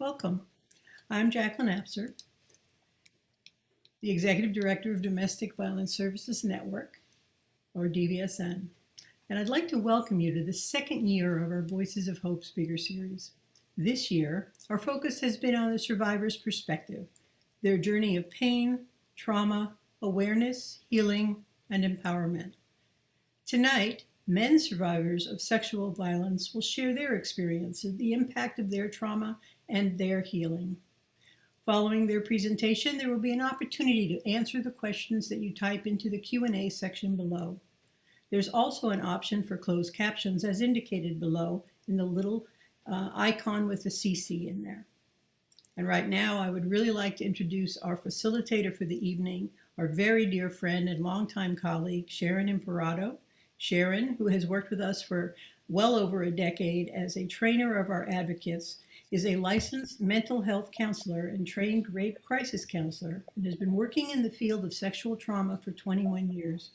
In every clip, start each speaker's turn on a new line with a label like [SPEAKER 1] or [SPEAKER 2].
[SPEAKER 1] Welcome. I'm Jacqueline Apser, the Executive Director of Domestic Violence Services Network, or DVSN, and I'd like to welcome you to the second year of our Voices of Hope Speaker Series. This year, our focus has been on the survivor's perspective, their journey of pain, trauma, awareness, healing, and empowerment. Tonight, men survivors of sexual violence will share their experience of the impact of their trauma and their healing. Following their presentation, there will be an opportunity to answer the questions that you type into the Q&A section below. There's also an option for closed captions as indicated below in the little icon with the CC in there. And right now, I would really like to introduce our facilitator for the evening, our very dear friend and longtime colleague, Sharon Imperato. Sharon, who has worked with us for well over a decade as a trainer of our advocates, is a licensed mental health counselor and trained rape crisis counselor and has been working in the field of sexual trauma for 21 years.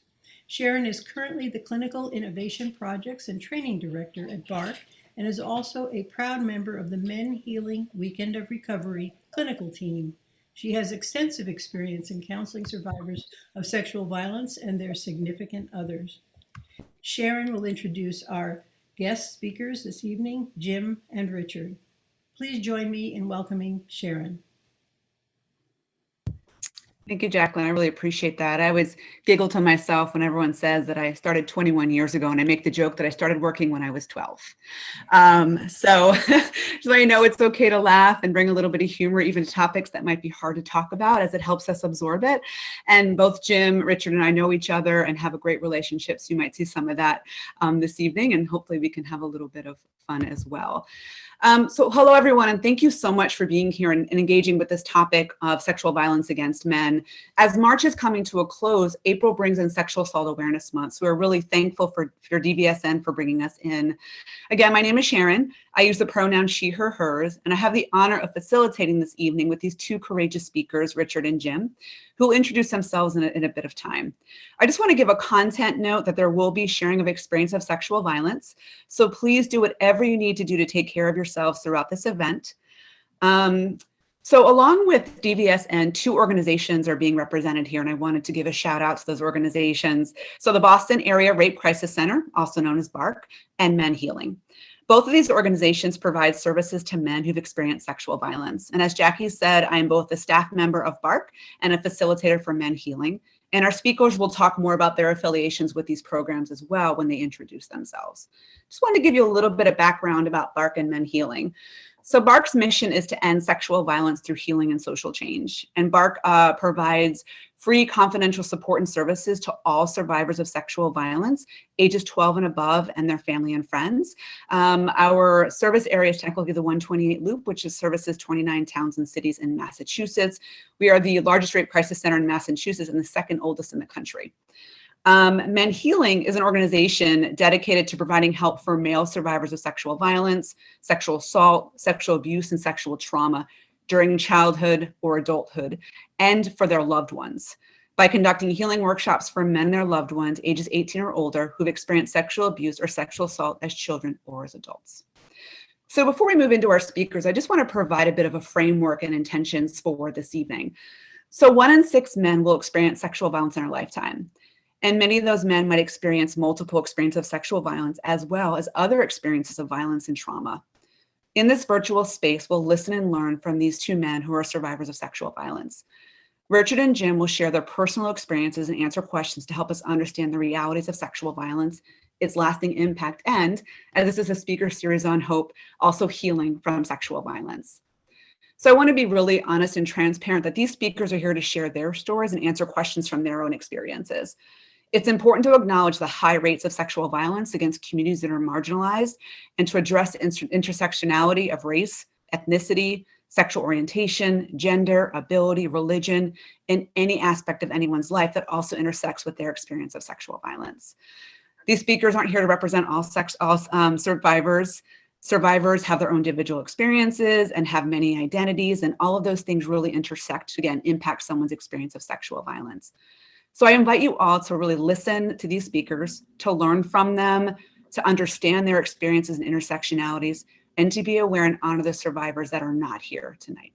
[SPEAKER 1] Sharon is currently the Clinical Innovation Projects and Training Director at BARCC and is also a proud member of the MenHealing Weekend of Recovery clinical team. She has extensive experience in counseling survivors of sexual violence and their significant others. Sharon will introduce our guest speakers this evening, Jim and Richard. Please join me in welcoming Sharon.
[SPEAKER 2] Thank you, Jacqueline. I really appreciate that. I always giggle to myself when everyone says that I started 21 years ago, and I make the joke that I started working when I was 12. So I know it's okay to laugh and bring a little bit of humor, even to topics that might be hard to talk about, as it helps us absorb it. And both Jim, Richard, and I know each other and have a great relationship, so you might see some of that this evening, and hopefully we can have a little bit of fun as well. So hello, everyone, and thank you so much for being here and engaging with this topic of sexual violence against men. As March is coming to a close, April brings in Sexual Assault Awareness Month, so we're really thankful for DVSN for bringing us in. Again, my name is Sharon. I use the pronoun she, her, hers, and I have the honor of facilitating this evening with these two courageous speakers, Richard and Jim, who will introduce themselves in a bit of time. I just want to give a content note that there will be sharing of experience of sexual violence, so please do whatever you need to do to take care of yourselves throughout this event. So along with DVSN, two organizations are being represented here, and I wanted to give a shout out to those organizations. So the Boston Area Rape Crisis Center, also known as BARCC, and MenHealing. Both of these organizations provide services to men who've experienced sexual violence. And as Jackie said, I am both a staff member of BARCC and a facilitator for MenHealing. And our speakers will talk more about their affiliations with these programs as well when they introduce themselves. Just wanted to give you a little bit of background about BARCC and MenHealing. So BARCC's mission is to end sexual violence through healing and social change. And BARCC provides free confidential support and services to all survivors of sexual violence, ages 12 and above, and their family and friends. Our service area is technically the 128 Loop, which is services 29 towns and cities in Massachusetts. We are the largest rape crisis center in Massachusetts and the second oldest in the country. MenHealing is an organization dedicated to providing help for male survivors of sexual violence, sexual assault, sexual abuse, and sexual trauma during childhood or adulthood, and for their loved ones, by conducting healing workshops for men and their loved ones ages 18 or older who've experienced sexual abuse or sexual assault as children or as adults. So before we move into our speakers, I just want to provide a bit of a framework and intentions for this evening. So 1 in 6 men will experience sexual violence in their lifetime. And many of those men might experience multiple experiences of sexual violence as well as other experiences of violence and trauma. In this virtual space, we'll listen and learn from these two men who are survivors of sexual violence. Richard and Jim will share their personal experiences and answer questions to help us understand the realities of sexual violence, its lasting impact, and, as this is a speaker series on hope, also healing from sexual violence. So I want to be really honest and transparent that these speakers are here to share their stories and answer questions from their own experiences. It's important to acknowledge the high rates of sexual violence against communities that are marginalized and to address intersectionality of race, ethnicity, sexual orientation, gender, ability, religion, and any aspect of anyone's life that also intersects with their experience of sexual violence. These speakers aren't here to represent all survivors. Survivors have their own individual experiences and have many identities, and all of those things really intersect to, again, impact someone's experience of sexual violence. So I invite you all to really listen to these speakers, to learn from them, to understand their experiences and intersectionalities, and to be aware and honor the survivors that are not here tonight.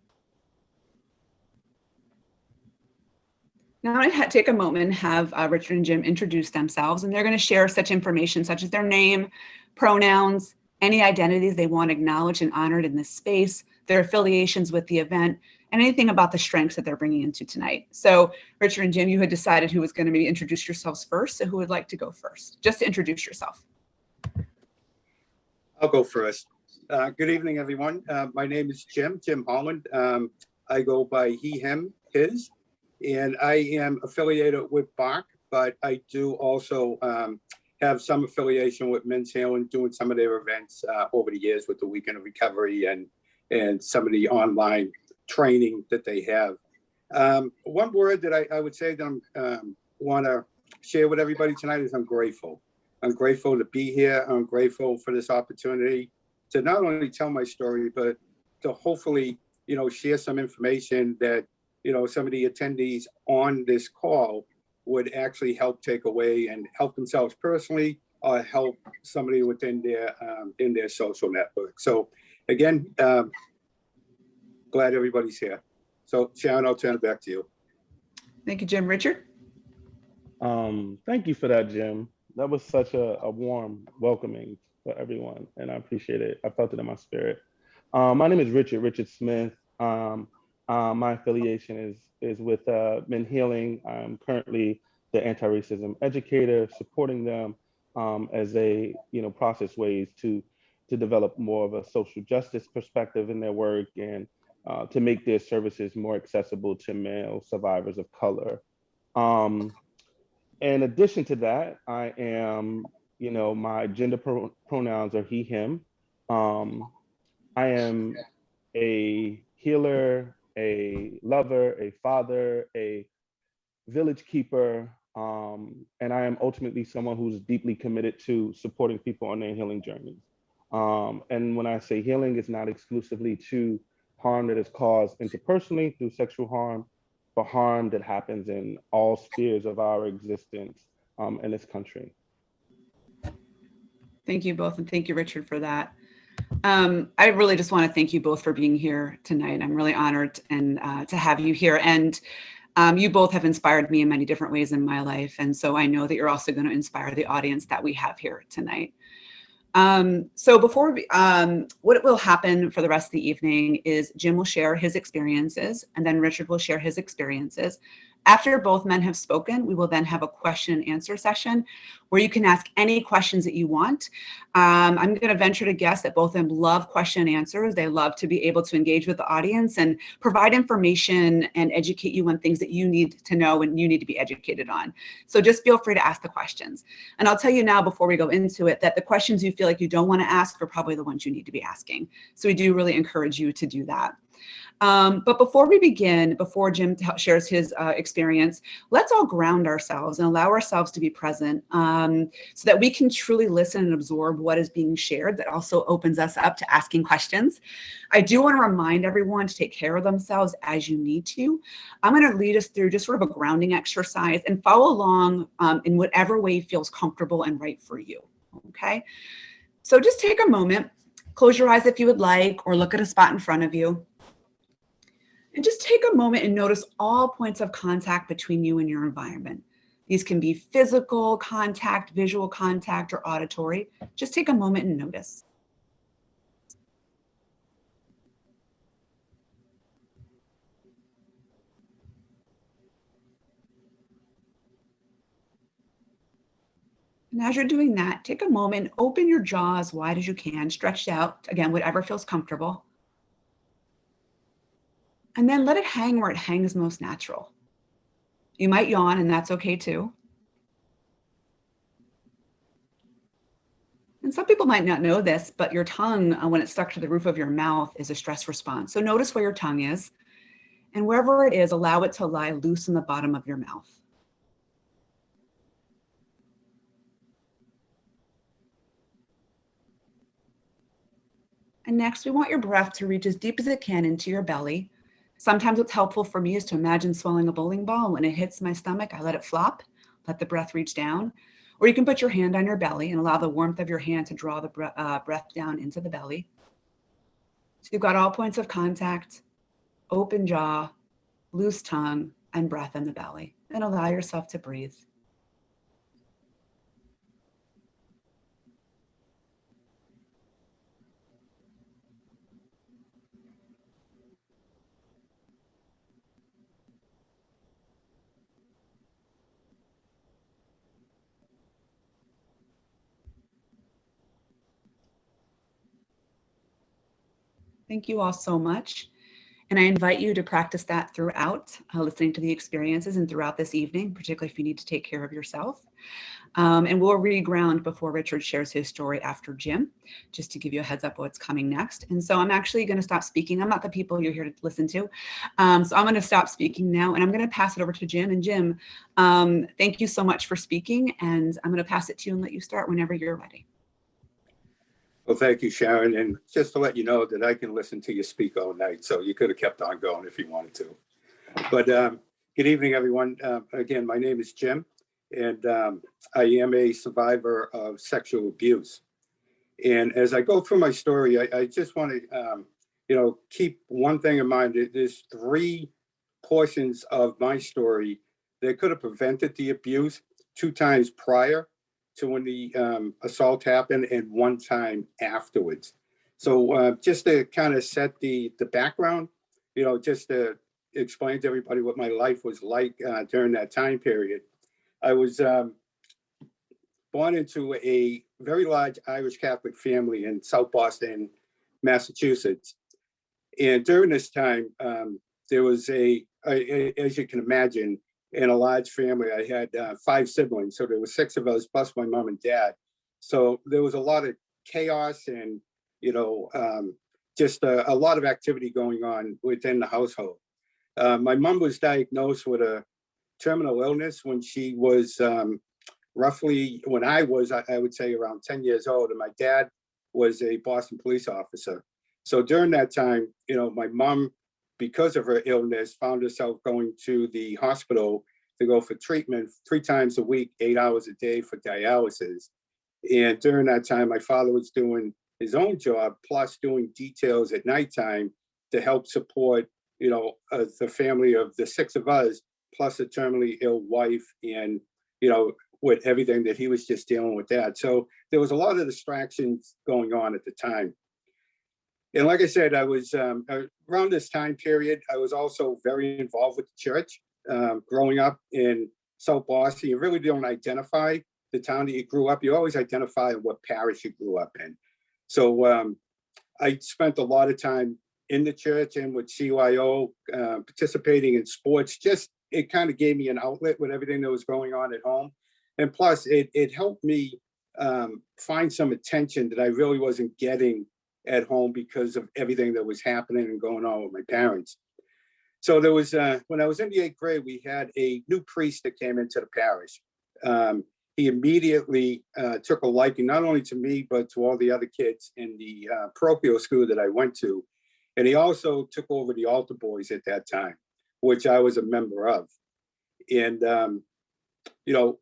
[SPEAKER 2] Now I'm going to take a moment and have Richard and Jim introduce themselves, and they're going to share such information such as their name, pronouns, any identities they want acknowledged and honored in this space, their affiliations with the event, and anything about the strengths that they're bringing into tonight. So Richard and Jim, you had decided who was going to maybe introduce yourselves first. So who would like to go first? Just to introduce yourself.
[SPEAKER 3] I'll go first. Good evening, everyone. My name is Jim Holland. I go by he, him, his, and I am affiliated with BARCC, but I do also have some affiliation with MenHealing, doing some of their events over the years with the Weekend of Recovery and some of the online training that they have. One word that I would say that I want to share with everybody tonight is I'm grateful. I'm grateful to be here. I'm grateful for this opportunity to not only tell my story, but to hopefully, share some information that, some of the attendees on this call would actually help take away and help themselves personally or help somebody within their social network. So again, glad everybody's here. So Sharon, I'll turn it back to you.
[SPEAKER 2] Thank you, Jim. Richard?
[SPEAKER 4] Thank you for that, Jim. That was such a warm welcoming for everyone, and I appreciate it. I felt it in my spirit. My name is Richard Smith. My affiliation is with MenHealing. I'm currently the anti-racism educator, supporting them as they process ways to develop more of a social justice perspective in their work and to make their services more accessible to male survivors of color. In addition to that, I am, my gender pronouns are he, him. I am a healer, a lover, a father, a village keeper, and I am ultimately someone who's deeply committed to supporting people on their healing journeys. And when I say healing, it's not exclusively to harm that is caused interpersonally through sexual harm, but harm that happens in all spheres of our existence in this country.
[SPEAKER 2] Thank you both, and thank you, Richard, for that. I really just want to thank you both for being here tonight. I'm really honored and to have you here. And you both have inspired me in many different ways in my life. And so I know that you're also going to inspire the audience that we have here tonight. So before what will happen for the rest of the evening is Jim will share his experiences, and then Richard will share his experiences. After both men have spoken, we will then have a question and answer session where you can ask any questions that you want. I'm going to venture to guess that both of them love question and answers. They love to be able to engage with the audience and provide information and educate you on things that you need to know and you need to be educated on. So just feel free to ask the questions. And I'll tell you now before we go into it that the questions you feel like you don't want to ask are probably the ones you need to be asking. So we do really encourage you to do that. But before we begin, before Jim shares his experience, let's all ground ourselves and allow ourselves to be present so that we can truly listen and absorb what is being shared. That also opens us up to asking questions. I do want to remind everyone to take care of themselves as you need to. I'm going to lead us through just sort of a grounding exercise and follow along in whatever way feels comfortable and right for you. Okay, so just take a moment, close your eyes if you would like, or look at a spot in front of you. And just take a moment and notice all points of contact between you and your environment. These can be physical contact, visual contact, or auditory. Just take a moment and notice. And as you're doing that, take a moment and open your jaw as wide as you can, stretched out, again, whatever feels comfortable. And then let it hang where it hangs most natural. You might yawn, and that's okay too. And some people might not know this, but your tongue, when it's stuck to the roof of your mouth, is a stress response. So notice where your tongue is, and wherever it is, allow it to lie loose in the bottom of your mouth. And next, we want your breath to reach as deep as it can into your belly. Sometimes what's helpful for me is to imagine swelling a bowling ball. When it hits my stomach, I let it flop, let the breath reach down. Or you can put your hand on your belly and allow the warmth of your hand to draw the breath down into the belly. So you've got all points of contact, open jaw, loose tongue, and breath in the belly. And allow yourself to breathe. Thank you all so much. And I invite you to practice that throughout, listening to the experiences and throughout this evening, particularly if you need to take care of yourself. And we'll reground before Richard shares his story after Jim, just to give you a heads up what's coming next. And so I'm actually going to stop speaking. I'm not the people you're here to listen to. So I'm going to stop speaking now, and I'm going to pass it over to Jim. And Jim, thank you so much for speaking. And I'm going to pass it to you and let you start whenever you're ready.
[SPEAKER 3] Well, thank you, Sharon. And just to let you know that I can listen to you speak all night, so you could have kept on going if you wanted to. But good evening, everyone. Again, my name is Jim, and I am a survivor of sexual abuse. And as I go through my story, I just want to, keep one thing in mind. There's 3 portions of my story that could have prevented the abuse 2 times prior to when the assault happened, and 1 time afterwards. So just to kind of set the background, just to explain to everybody what my life was like during that time period. I was born into a very large Irish Catholic family in South Boston, Massachusetts. And during this time, there was as you can imagine, in a large family. I had 5 siblings, so there were 6 of us plus my mom and dad. So there was a lot of chaos and, just a lot of activity going on within the household. My mom was diagnosed with a terminal illness when she was roughly, when I was, I would say around 10 years old, and my dad was a Boston police officer. So during that time, my mom, because of her illness, found herself going to the hospital to go for treatment 3 times a week, 8 hours a day for dialysis. And during that time, my father was doing his own job, plus doing details at nighttime to help support, the family of the 6 of us, plus a terminally ill wife, and, with everything that he was just dealing with that. So there was a lot of distractions going on at the time. And like I said, I was around this time period, I was also very involved with the church. Growing up in South Boston, you really don't identify the town that you grew up. You always identify what parish you grew up in. So I spent a lot of time in the church and with CYO, participating in sports. Just, it kind of gave me an outlet with everything that was going on at home. And plus, it helped me find some attention that I really wasn't getting at home because of everything that was happening and going on with my parents. So there was, when I was in the 8th grade, we had a new priest that came into the parish. He immediately took a liking, not only to me, but to all the other kids in the parochial school that I went to. And he also took over the altar boys at that time, which I was a member of. And,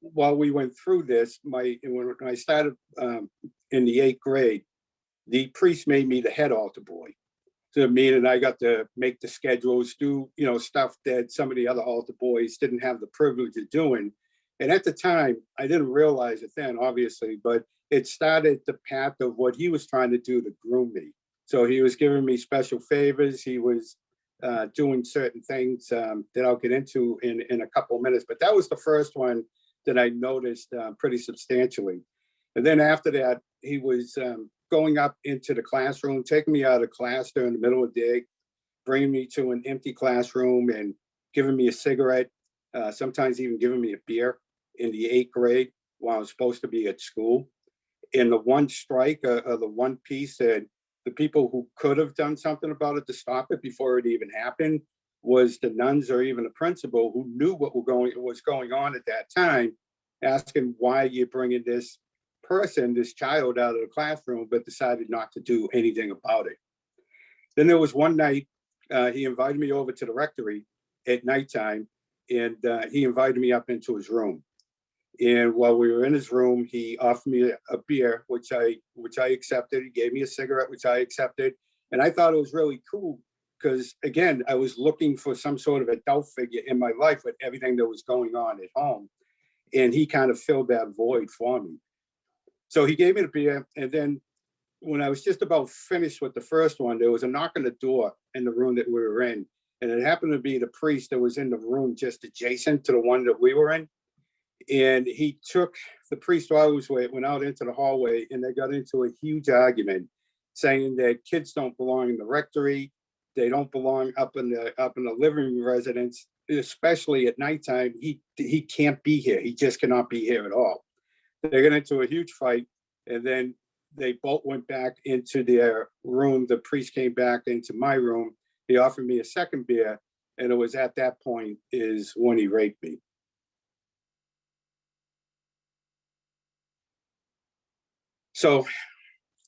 [SPEAKER 3] while we went through this, when I started in the 8th grade, the priest made me the head altar boy. So me and I got to make the schedules, do, stuff that some of the other altar boys didn't have the privilege of doing. And at the time, I didn't realize it then, obviously, but it started the path of what he was trying to do to groom me. So he was giving me special favors. He was doing certain things that I'll get into in a couple of minutes. But that was the first one that I noticed pretty substantially. And then after that, he was going up into the classroom, taking me out of class during the middle of the day, bringing me to an empty classroom and giving me a cigarette, sometimes even giving me a beer in the 8th grade while I was supposed to be at school. And the one strike, the one piece that the people who could have done something about it to stop it before it even happened was the nuns or even the principal, who knew what was going on at that time, asking, why are you bringing this child out of the classroom, but decided not to do anything about it. Then there was one night, he invited me over to the rectory at nighttime, and he invited me up into his room. And while we were in his room, he offered me a beer, which I accepted. He gave me a cigarette, which I accepted. And I thought it was really cool because, again, I was looking for some sort of adult figure in my life with everything that was going on at home. And he kind of filled that void for me. So he gave me the beer. And then when I was just about finished with the first one, there was a knock on the door in the room that we were in. And it happened to be the priest that was in the room just adjacent to the one that we were in. And he took the priest I was with, went out into the hallway, and they got into a huge argument saying that kids don't belong in the rectory. They don't belong up in the living residence, especially at nighttime. He can't be here. He just cannot be here at all. They got into a huge fight, and then they both went back into their room. The priest came back into my room. He offered me a second beer, and it was at that point is when he raped me. So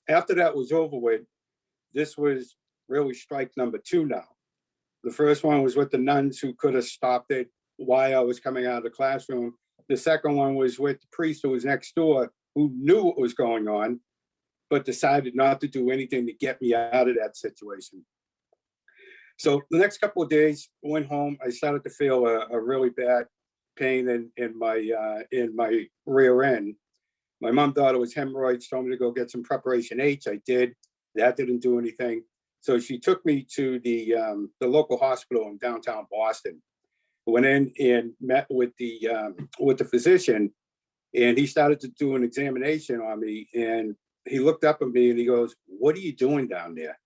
[SPEAKER 3] after that was over with, this was really strike number 2 now. The first one was with the nuns who could have stopped it while I was coming out of the classroom. The second one was with the priest who was next door, who knew what was going on, but decided not to do anything to get me out of that situation. So the next couple of days, I went home. I started to feel a really bad pain in my rear end. My mom thought it was hemorrhoids, told me to go get some preparation H. I did. That didn't do anything. So she took me to the local hospital in downtown Boston. Went in and met with the physician, and he started to do an examination on me. And he looked up at me and he goes, "What are you doing down there?"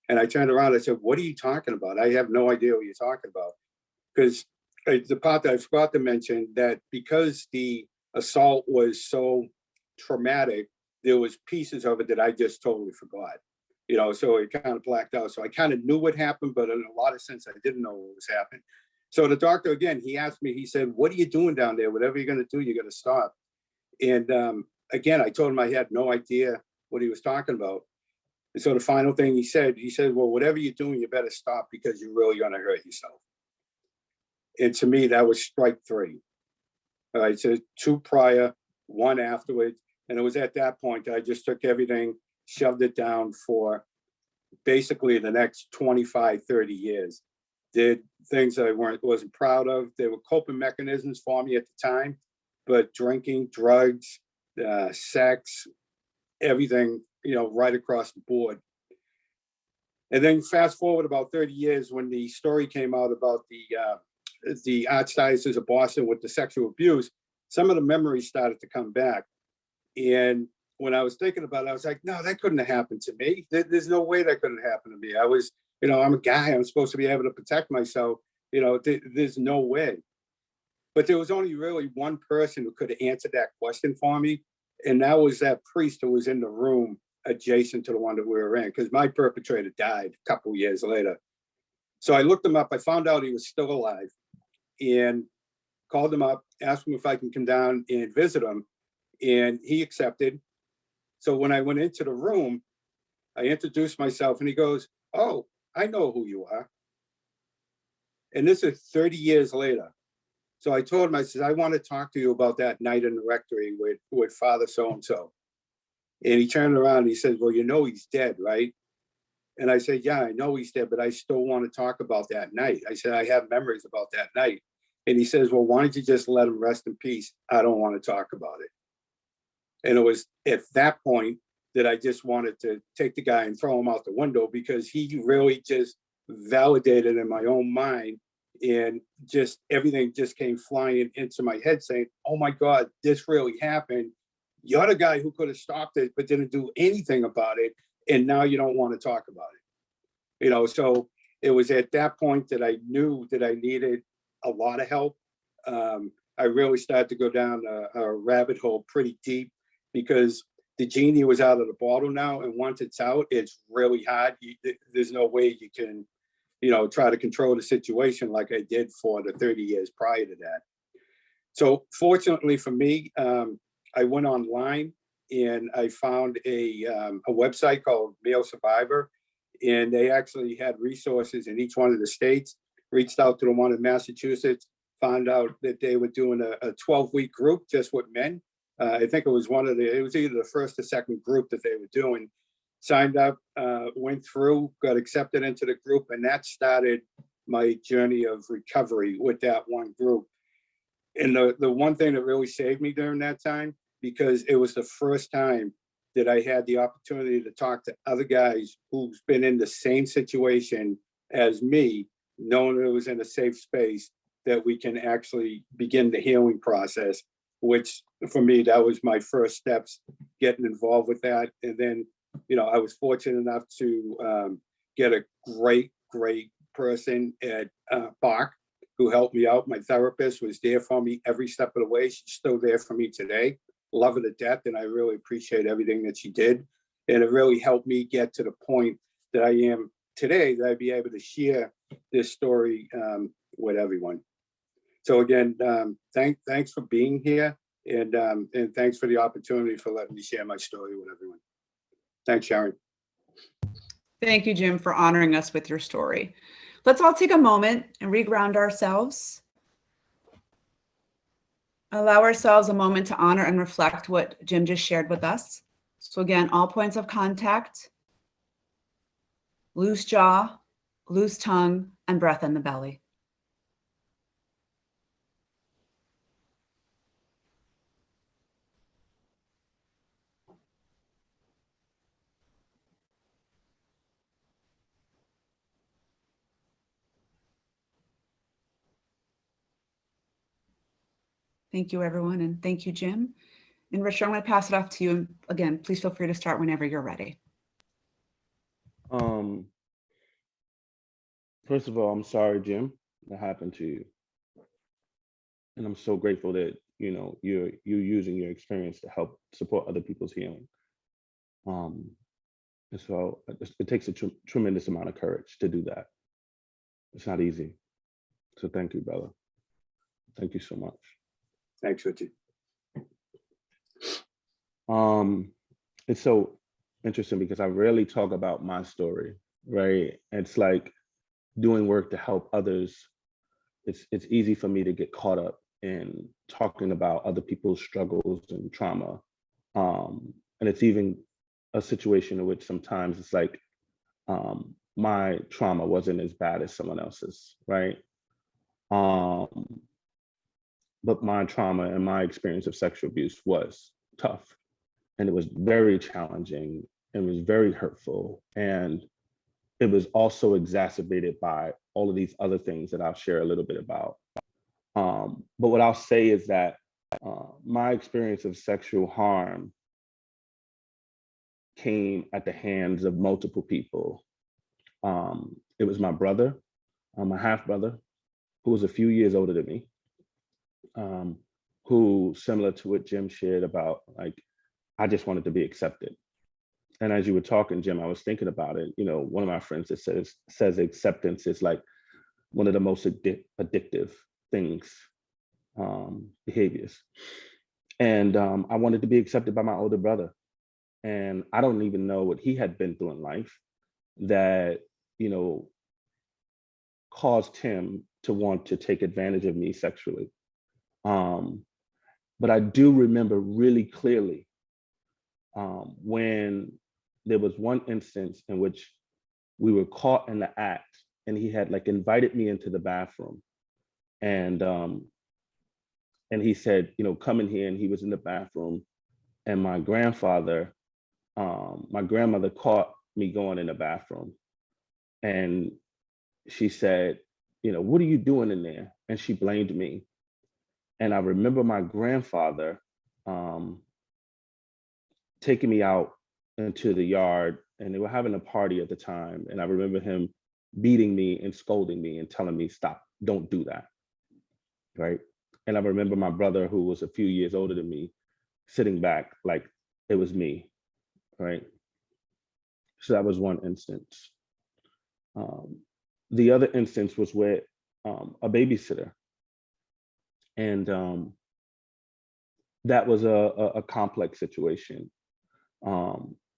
[SPEAKER 3] And I turned around. I said, "What are you talking about? I have no idea what you're talking about." Because the part that I forgot to mention, that because the assault was so traumatic, there was pieces of it that I just totally forgot. So it kind of blacked out. So I kind of knew what happened, but in a lot of sense, I didn't know what was happening. So the doctor, again, he asked me, he said, "What are you doing down there? Whatever you're going to do, you're going to stop." And again, I told him I had no idea what he was talking about. And so the final thing he said, "Well, whatever you're doing, you better stop because you're really going to hurt yourself." And to me, that was strike 3. All right, so 2 prior, 1 afterwards. And it was at that point that I just took everything, shoved it down for basically the next 25, 30 years. Did things that I wasn't proud of. They were coping mechanisms for me at the time, but drinking, drugs, sex, everything, right across the board. And then fast forward about 30 years when the story came out about the Archdiocese of Boston with the sexual abuse, some of the memories started to come back. And when I was thinking about it, I was like, no, that couldn't have happened to me. There's no way that couldn't happen to me. I was, I'm a guy. I'm supposed to be able to protect myself. There's no way. But there was only really one person who could have answered that question for me. And that was that priest who was in the room adjacent to the one that we were in, because my perpetrator died a couple of years later. So I looked him up. I found out he was still alive and called him up, asked him if I can come down and visit him. And he accepted. So when I went into the room, I introduced myself and he goes, "Oh, I know who you are." And this is 30 years later. So I told him, I said, "I want to talk to you about that night in the rectory with Father so-and-so." And he turned around and he said, "Well, he's dead, right?" And I said, "Yeah, I know he's dead, but I still want to talk about that night." I said, "I have memories about that night." And he says, "Well, why don't you just let him rest in peace? I don't want to talk about it." And it was at that point that I just wanted to take the guy and throw him out the window, because he really just validated in my own mind, and just everything just came flying into my head saying, "Oh my God, this really happened. You're the guy who could have stopped it, but didn't do anything about it. And now you don't want to talk about it." So it was at that point that I knew that I needed a lot of help. I really started to go down a rabbit hole pretty deep, because the genie was out of the bottle now. And once it's out, it's really hard. There's no way you can, try to control the situation like I did for the 30 years prior to that. So fortunately for me, I went online and I found a website called Male Survivor, and they actually had resources in each one of the states. Reached out to the one in Massachusetts, found out that they were doing a 12-week group just with men. I think it was either the first or second group that they were doing. signed up, went through, got accepted into the group, and that started my journey of recovery with that one group. And the one thing that really saved me during that time, because it was the first time that I had the opportunity to talk to other guys who's been in the same situation as me, knowing it was in a safe space, that we can actually begin the healing process, which for me, that was my first steps, getting involved with that. And then, you know, I was fortunate enough to get a great person at BARCC who helped me out. My therapist was there for me every step of the way. She's still there for me today. Love her to death, and I really appreciate everything that she did. And it really helped me get to the point that I am today, that I'd be able to share this story with everyone. So again, thanks for being here, and thanks for the opportunity for letting me share my story with everyone. Thanks, Sharon.
[SPEAKER 2] Thank you, Jim, for honoring us with your story. Let's all take a moment and reground ourselves. Allow ourselves a moment to honor and reflect what Jim just shared with us. So again, all points of contact, loose jaw, loose tongue, and breath in the belly. Thank you, everyone, and thank you, Jim. And Richard, I'm going to pass it off to you. And again, please feel free to start whenever you're ready.
[SPEAKER 4] First of all, I'm sorry, Jim, that happened to you. And I'm so grateful that, you know, you're using your experience to help support other people's healing. And so it takes a tremendous amount of courage to do that. It's not easy. So thank you, Bella. Thank you so much.
[SPEAKER 3] Thanks, Richard.
[SPEAKER 4] It's so interesting because I rarely talk about my story, right? It's like doing work to help others. It's easy for me to get caught up in talking about other people's struggles and trauma. And it's even a situation in which sometimes it's like my trauma wasn't as bad as someone else's, right? But my trauma and my experience of sexual abuse was tough, and it was very challenging, and was very hurtful, and it was also exacerbated by all of these other things that I'll share a little bit about. But what I'll say is that my experience of sexual harm came at the hands of multiple people. It was my brother, my half brother, who was a few years older than me, who, similar to what Jim shared about, like, I just wanted to be accepted. And as you were talking, Jim, I was thinking about it. You know, one of my friends that says acceptance is like one of the most addictive things, behaviors. And I wanted to be accepted by my older brother. And I don't even know what he had been through in life that, you know, caused him to want to take advantage of me sexually. But I do remember really clearly when there was one instance in which we were caught in the act, and he had like invited me into the bathroom, and he said, you know, come in here, and he was in the bathroom, and my grandmother caught me going in the bathroom, and she said, you know, what are you doing in there? And she blamed me. And I remember my grandfather taking me out into the yard, and they were having a party at the time. And I remember him beating me and scolding me and telling me, stop, don't do that, right? And I remember my brother, who was a few years older than me, sitting back like it was me, right? So that was one instance. The other instance was with a babysitter. And that was a complex situation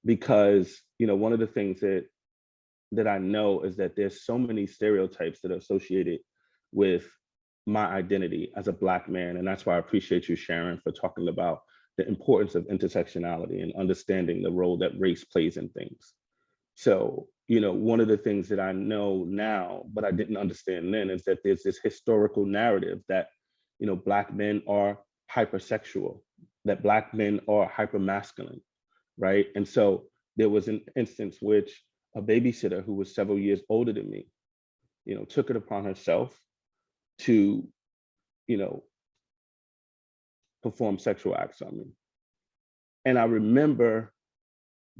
[SPEAKER 4] because, you know, one of the things that I know is that there's so many stereotypes that are associated with my identity as a Black man. And that's why I appreciate you, Sharon, for talking about the importance of intersectionality and understanding the role that race plays in things. So, you know, one of the things that I know now, but I didn't understand then, is that there's this historical narrative that, you know, Black men are hypersexual, that Black men are hypermasculine, right? And so there was an instance which a babysitter who was several years older than me, you know, took it upon herself to, you know, perform sexual acts on me. And I remember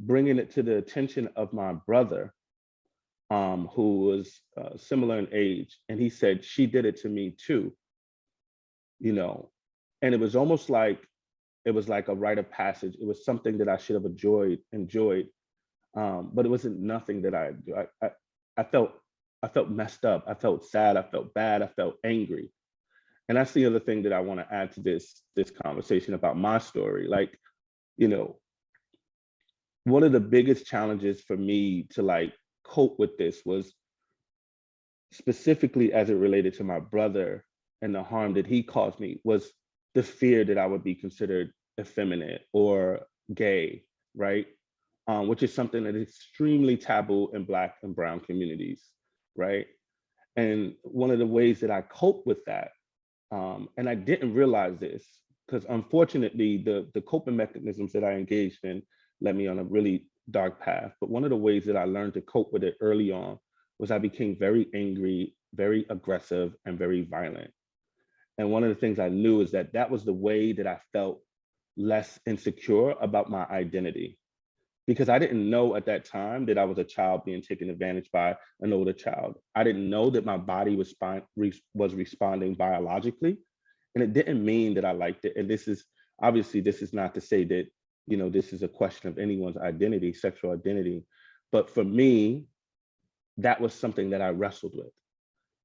[SPEAKER 4] bringing it to the attention of my brother, who was similar in age, and he said, she did it to me too, you know. And it was almost like, it was like a rite of passage. It was something that I should have enjoyed, but it wasn't nothing that I felt messed up. I felt sad. I felt bad. I felt angry. And that's the other thing that I want to add to this conversation about my story. Like, you know, one of the biggest challenges for me to like cope with this was specifically as it related to my brother and the harm that he caused me, was the fear that I would be considered effeminate or gay, right? Which is something that is extremely taboo in Black and Brown communities, right? And one of the ways that I cope with that, and I didn't realize this, because unfortunately the coping mechanisms that I engaged in led me on a really dark path. But one of the ways that I learned to cope with it early on was I became very angry, very aggressive, and very violent. And one of the things I knew is that that was the way that I felt less insecure about my identity. Because I didn't know at that time that I was a child being taken advantage by an older child. I didn't know that my body was responding biologically. And it didn't mean that I liked it. And this is, obviously, this is not to say that, you know, this is a question of anyone's identity, sexual identity. But for me, that was something that I wrestled with,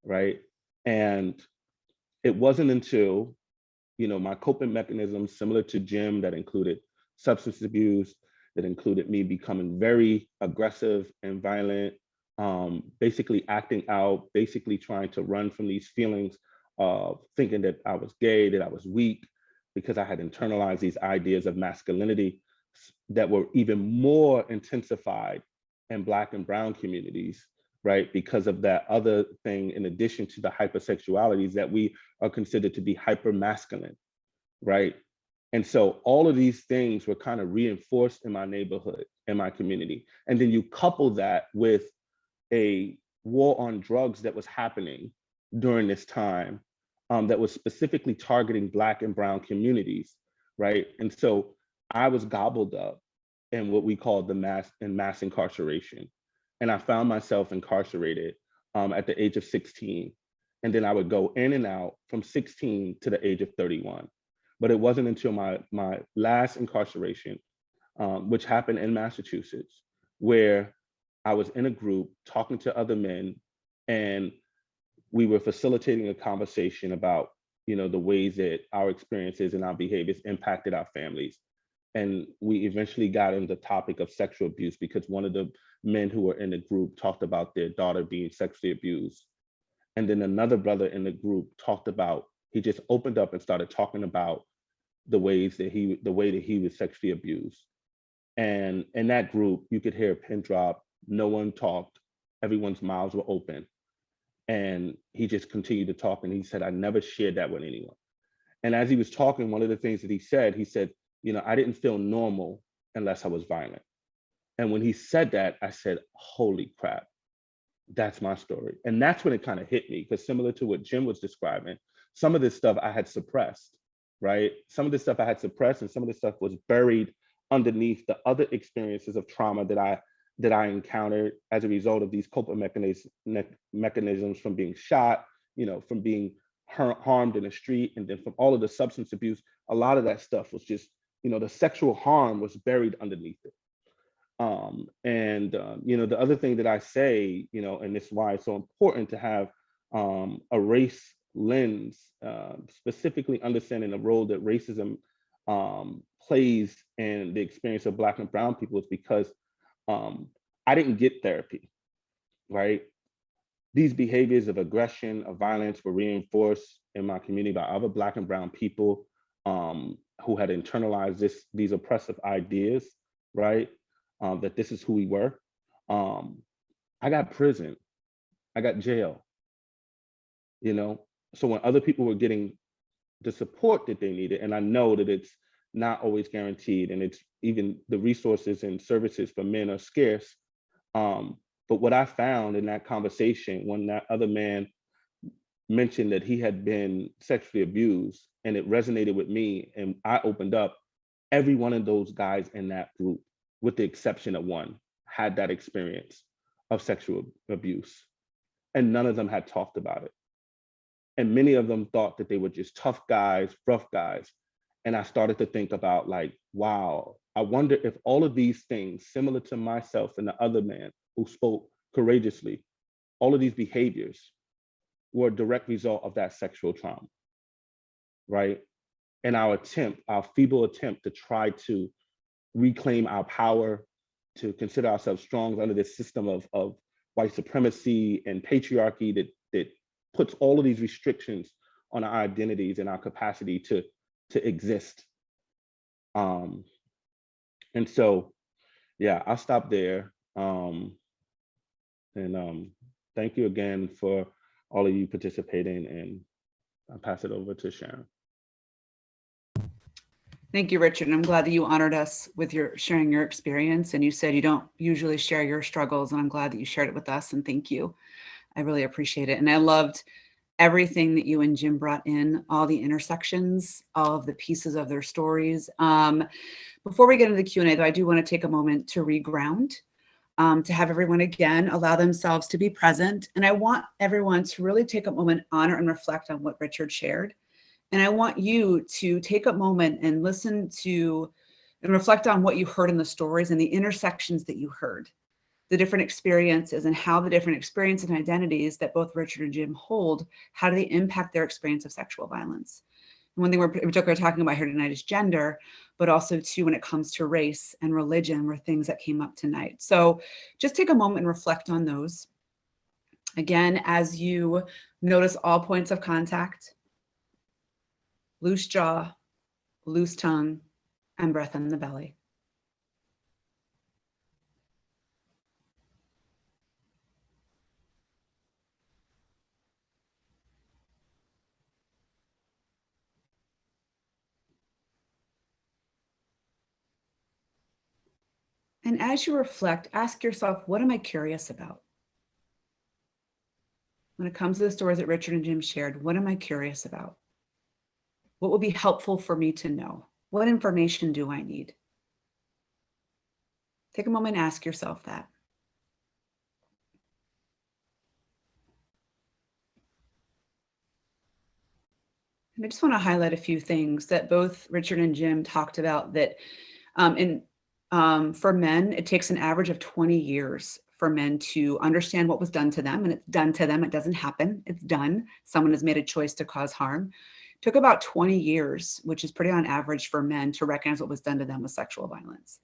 [SPEAKER 4] right? And it wasn't until, you know, my coping mechanisms, similar to Jim, that included substance abuse, that included me becoming very aggressive and violent, basically acting out, basically trying to run from these feelings of thinking that I was gay, that I was weak, because I had internalized these ideas of masculinity that were even more intensified in Black and Brown communities, right? Because of that other thing, in addition to the hypersexualities, that we are considered to be hypermasculine, right? And so all of these things were kind of reinforced in my neighborhood, in my community. And then you couple that with a war on drugs that was happening during this time, that was specifically targeting Black and Brown communities, right? And so I was gobbled up in what we call the mass incarceration. And I found myself incarcerated at the age of 16. And then I would go in and out from 16 to the age of 31. But it wasn't until my last incarceration, which happened in Massachusetts, where I was in a group talking to other men, and we were facilitating a conversation about, you know, the ways that our experiences and our behaviors impacted our families. And we eventually got into the topic of sexual abuse, because one of the men who were in the group talked about their daughter being sexually abused. And then another brother in the group talked about, he just opened up and started talking about the way that he was sexually abused. And in that group, you could hear a pin drop. No one talked. Everyone's mouths were open. And he just continued to talk. And he said, I never shared that with anyone. And as he was talking, one of the things that he said, you know, I didn't feel normal unless I was violent. And when he said that, I said, holy crap, that's my story. And that's when it kind of hit me, because similar to what Jim was describing, some of this stuff I had suppressed, right? Some of this stuff I had suppressed, and some of this stuff was buried underneath the other experiences of trauma that I encountered as a result of these coping mechanisms, from being shot, you know, from being harmed in the street, and then from all of the substance abuse. A lot of that stuff was just, you know, the sexual harm was buried underneath it. You know, the other thing that I say, you know, and this is why it's so important to have a race lens, specifically understanding the role that racism plays in the experience of Black and Brown people, is because I didn't get therapy, right? These behaviors of aggression, of violence, were reinforced in my community by other Black and Brown people who had internalized these oppressive ideas, right? That this is who we were. I got prison, I got jail, you know? So when other people were getting the support that they needed, and I know that it's not always guaranteed, and it's even the resources and services for men are scarce. But what I found in that conversation, when that other man mentioned that he had been sexually abused, and it resonated with me, and I opened up, every one of those guys in that group, with the exception of one, had that experience of sexual abuse, and none of them had talked about it. And many of them thought that they were just tough guys, rough guys. And I started to think about, like, wow, I wonder if all of these things, similar to myself and the other man who spoke courageously, all of these behaviors were a direct result of that sexual trauma, right? And our feeble attempt to try to reclaim our power, to consider ourselves strong under this system of white supremacy and patriarchy that puts all of these restrictions on our identities and our capacity to exist. And so, yeah, I'll stop there. Thank you again for all of you participating, and I'll pass it over to Sharon.
[SPEAKER 2] Thank you, Richard. I'm glad that you honored us with your sharing your experience. And you said you don't usually share your struggles, and I'm glad that you shared it with us. And thank you. I really appreciate it. And I loved everything that you and Jim brought in, all the intersections, all of the pieces of their stories. Before we get into the Q&A, though, I do want to take a moment to reground, to have everyone again allow themselves to be present. And I want everyone to really take a moment, honor and reflect on what Richard shared. And I want you to take a moment and listen to and reflect on what you heard in the stories and the intersections that you heard, the different experiences, and how the different experiences and identities that both Richard and Jim hold, how do they impact their experience of sexual violence? And one thing we're particularly talking about here tonight is gender, but also too when it comes to race and religion were things that came up tonight. So just take a moment and reflect on those. Again, as you notice all points of contact, loose jaw, loose tongue, and breath in the belly. And as you reflect, ask yourself, what am I curious about? When it comes to the stories that Richard and Jim shared, what am I curious about? What will be helpful for me to know? What information do I need? Take a moment and ask yourself that. And I just want to highlight a few things that both Richard and Jim talked about, that for men, it takes an average of 20 years for men to understand what was done to them. And it's done to them. It doesn't happen. It's done. Someone has made a choice to cause harm. It took about 20 years, which is pretty on average for men, to recognize what was done to them with sexual violence.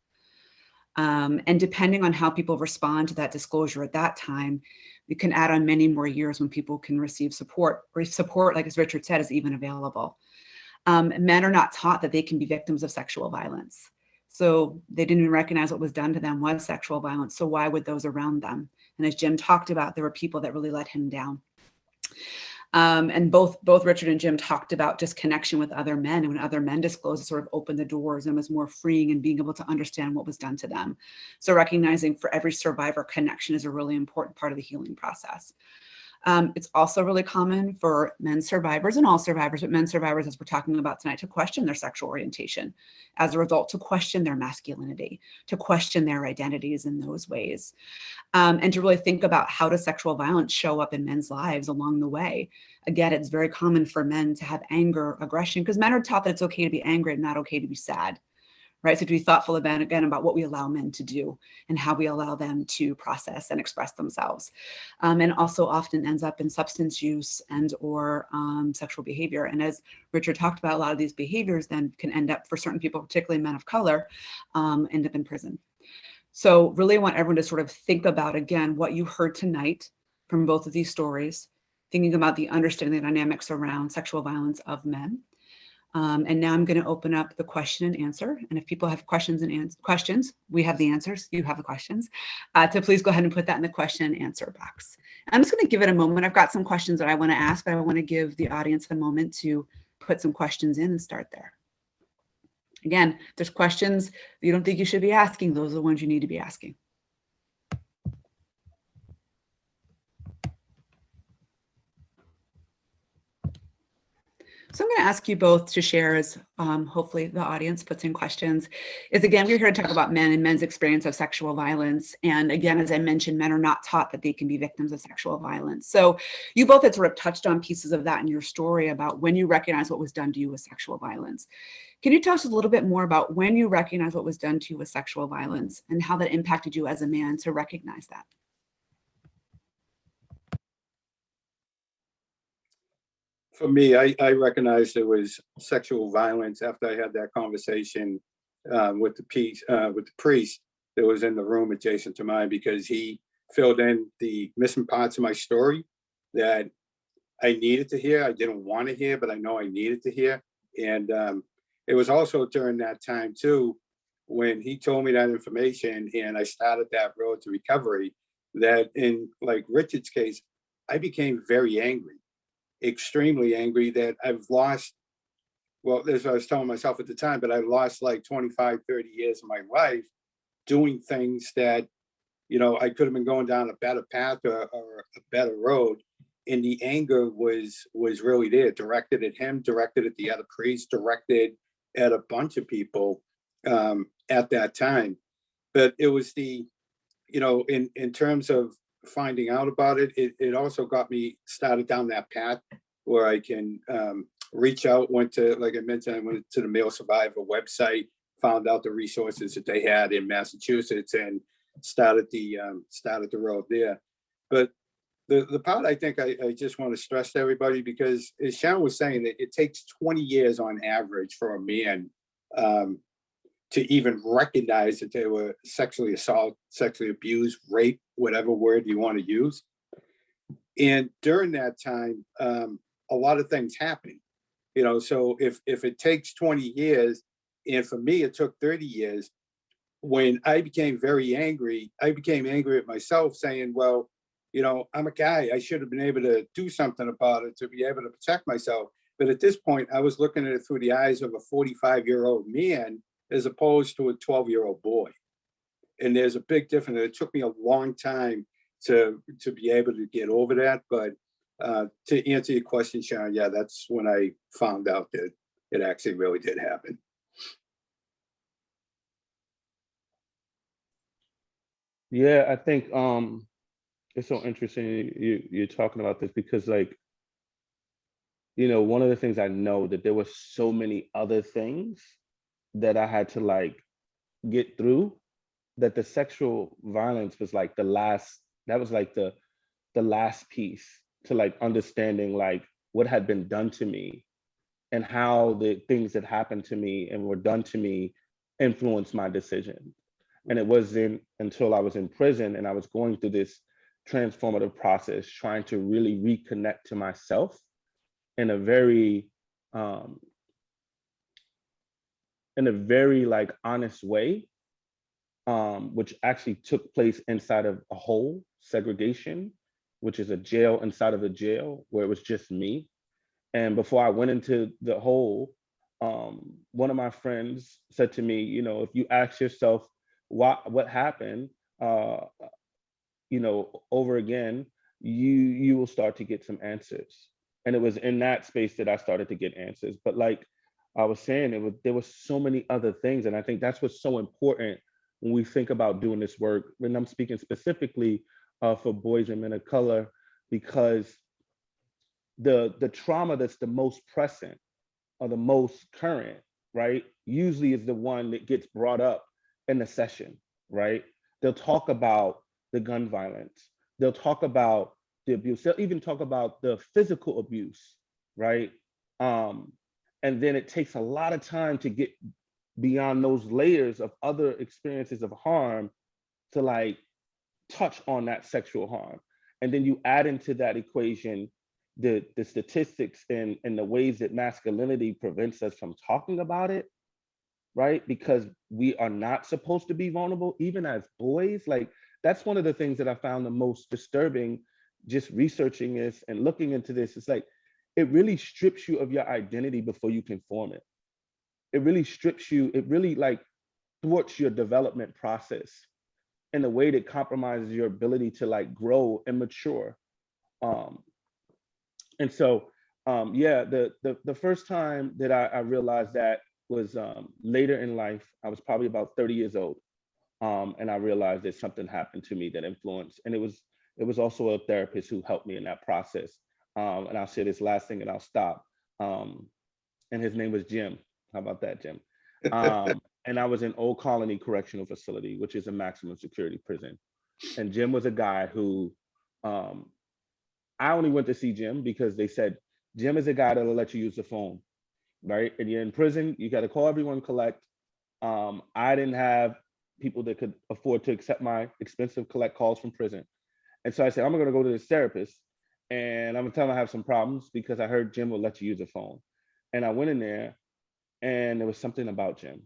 [SPEAKER 2] And depending on how people respond to that disclosure at that time, we can add on many more years when people can receive support, or support, like as Richard said, is even available. Men are not taught that they can be victims of sexual violence. So they didn't even recognize what was done to them was sexual violence. So why would those around them? And as Jim talked about, there were people that really let him down. And both Richard and Jim talked about just connection with other men. And when other men disclosed, it sort of opened the doors and was more freeing and being able to understand what was done to them. So recognizing for every survivor, connection is a really important part of the healing process. It's also really common for men survivors, and all survivors, but men survivors, as we're talking about tonight, to question their sexual orientation. As a result, to question their masculinity, to question their identities in those ways. And to really think about how does sexual violence show up in men's lives along the way. Again, it's very common for men to have anger, aggression, because men are taught that it's okay to be angry and not okay to be sad. Right? So to be thoughtful again about what we allow men to do and how we allow them to process and express themselves. And also often ends up in substance use and or sexual behavior. And as Richard talked about, a lot of these behaviors then can end up, for certain people, particularly men of color, end up in prison. So really I want everyone to sort of think about, again, what you heard tonight from both of these stories, thinking about the understanding the dynamics around sexual violence of men. And now I'm going to open up the question and answer. And if people have questions, we have the answers, you have the questions, to please go ahead and put that in the question and answer box. I'm just going to give it a moment. I've got some questions that I want to ask, but I want to give the audience a moment to put some questions in and start there. Again, if there's questions you don't think you should be asking, those are the ones you need to be asking. So I'm going to ask you both to share, as hopefully the audience puts in questions, is again, we're here to talk about men and men's experience of sexual violence. And again, as I mentioned, men are not taught that they can be victims of sexual violence. So you both had sort of touched on pieces of that in your story about when you recognize what was done to you with sexual violence. Can you tell us a little bit more about when you recognize what was done to you with sexual violence and how that impacted you as a man to recognize that?
[SPEAKER 3] For me, I recognized it was sexual violence after I had that conversation with the priest that was in the room adjacent to mine, because he filled in the missing parts of my story that I needed to hear. I didn't want to hear, but I know I needed to hear. And it was also during that time too, when he told me that information and I started that road to recovery, that in like Richard's case, I became very angry. Extremely angry that I've lost, well, as I was telling myself at the time, but I lost like 25, 30 years of my life doing things that, you know, I could have been going down a better path or a better road. And the anger was really there, directed at him, directed at the other priest, directed at a bunch of people at that time. But it was the, you know, in terms of finding out about it, it also got me started down that path where I can reach out, went to, like I mentioned, I went to the Male Survivor website, found out the resources that they had in Massachusetts and started the road there. But the part I think I just want to stress to everybody, because as Sharon was saying, that it takes 20 years on average for a man to even recognize that they were sexually assaulted, sexually abused, raped, whatever word you want to use. And during that time, a lot of things happen, you know, so if it takes 20 years, and for me, it took 30 years, when I became very angry, I became angry at myself saying, well, you know, I'm a guy, I should have been able to do something about it to be able to protect myself. But at this point, I was looking at it through the eyes of a 45-year-old man as opposed to a 12-year-old boy. And there's a big difference. It took me a long time to be able to get over that. But to answer your question, Sharon, yeah, that's when I found out that it actually really did happen.
[SPEAKER 4] Yeah, I think it's so interesting you're talking about this, because like, you know, one of the things I know that there were so many other things that I had to like get through, that the sexual violence was like the last piece to like understanding like what had been done to me and how the things that happened to me and were done to me influenced my decision. And it wasn't until I was in prison and I was going through this transformative process, trying to really reconnect to myself in a very like honest way, which actually took place inside of a whole segregation, which is a jail inside of a jail where it was just me. And before I went into the hole, one of my friends said to me, you know, if you ask yourself what happened, you know, over again, you will start to get some answers. And it was in that space that I started to get answers. But like I was saying, there were so many other things. And I think that's what's so important when we think about doing this work. And I'm speaking specifically for boys and men of color, because the trauma that's the most present or the most current, right, usually is the one that gets brought up in the session, right? They'll talk about the gun violence. They'll talk about the abuse. They'll even talk about the physical abuse, right? And then it takes a lot of time to get beyond those layers of other experiences of harm to like touch on that sexual harm. And then you add into that equation the statistics and the ways that masculinity prevents us from talking about it, right? Because we are not supposed to be vulnerable, even as boys. Like, that's one of the things that I found the most disturbing, just researching this and looking into this. It's like, it really strips you of your identity before you can form it. It really strips you, it really like thwarts your development process in a way that compromises your ability to like grow and mature. And so, yeah, the first time that I realized that was later in life. I was probably about 30 years old. And I realized that something happened to me that influenced, and it was also a therapist who helped me in that process. And I'll say this last thing and I'll stop. And his name was Jim. How about that, Jim? And I was in Old Colony Correctional Facility, which is a maximum security prison. And Jim was a guy who, I only went to see Jim because they said, Jim is a guy that'll let you use the phone, right? And you're in prison, you got to call everyone, collect. I didn't have people that could afford to accept my expensive collect calls from prison. And so I said, I'm gonna go to this therapist and I'm gonna tell him I have some problems because I heard Jim will let you use the phone. And I went in there and there was something about Jim.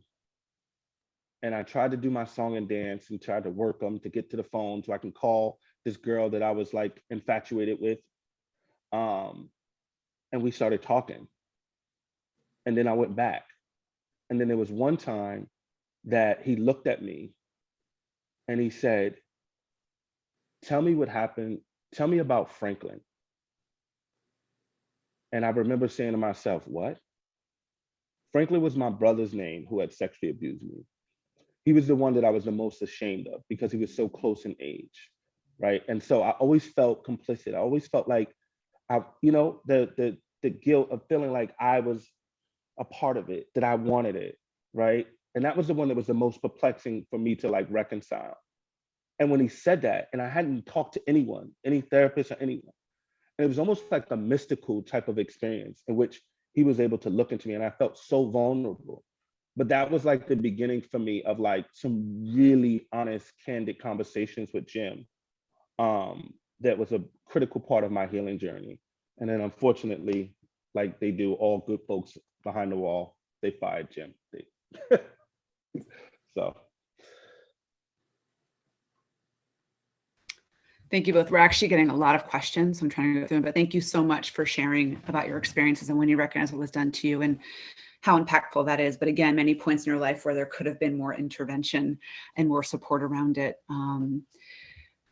[SPEAKER 4] And I tried to do my song and dance and tried to work them to get to the phone so I can call this girl that I was like infatuated with. And we started talking. And then I went back. And then there was one time that he looked at me and he said, tell me what happened. Tell me about Franklin. And I remember saying to myself, what? Franklin was my brother's name who had sexually abused me. He was the one that I was the most ashamed of because he was so close in age, right? And so I always felt complicit. I always felt like, the guilt of feeling like I was a part of it, that I wanted it, right? And that was the one that was the most perplexing for me to like reconcile. And when he said that, and I hadn't talked to anyone, any therapist or anyone, and it was almost like a mystical type of experience in which he was able to look into me and I felt so vulnerable. But that was like the beginning for me of like some really honest, candid conversations with Jim. That was a critical part of my healing journey. And then unfortunately, like they do all good folks behind the wall, they fired Jim. So.
[SPEAKER 2] Thank you both. We're actually getting a lot of questions. So I'm trying to go through them, but thank you so much for sharing about your experiences and when you recognize what was done to you and how impactful that is. But again, many points in your life where there could have been more intervention and more support around it.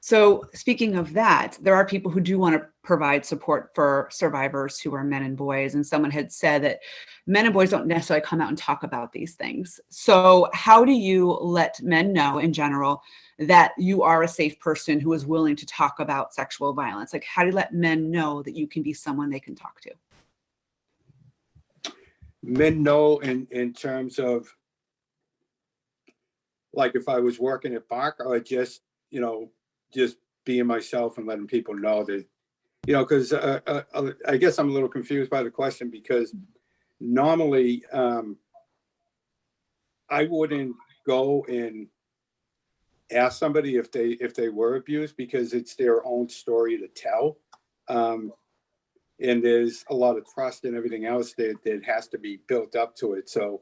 [SPEAKER 2] So speaking of that, there are people who do want to provide support for survivors who are men and boys. And someone had said that men and boys don't necessarily come out and talk about these things. So how do you let men know in general that you are a safe person who is willing to talk about sexual violence? Like, how do you let men know that you can be someone they can talk to?
[SPEAKER 3] Men know in terms of, like, if I was working at BARCC, or just being myself and letting people know that, because I guess I'm a little confused by the question, because normally I wouldn't go and ask somebody if they were abused, because it's their own story to tell. And there's a lot of trust and everything else that has to be built up to it. So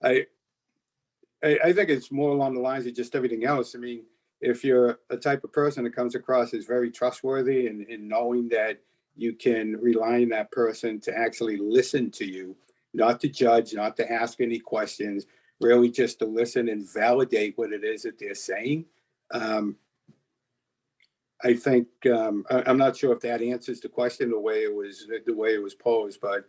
[SPEAKER 3] I think it's more along the lines of just everything else. I mean, if you're a type of person that comes across as very trustworthy and knowing that you can rely on that person to actually listen to you, not to judge, not to ask any questions, really just to listen and validate what it is that they're saying. I think I'm not sure if that answers the question the way it was posed, but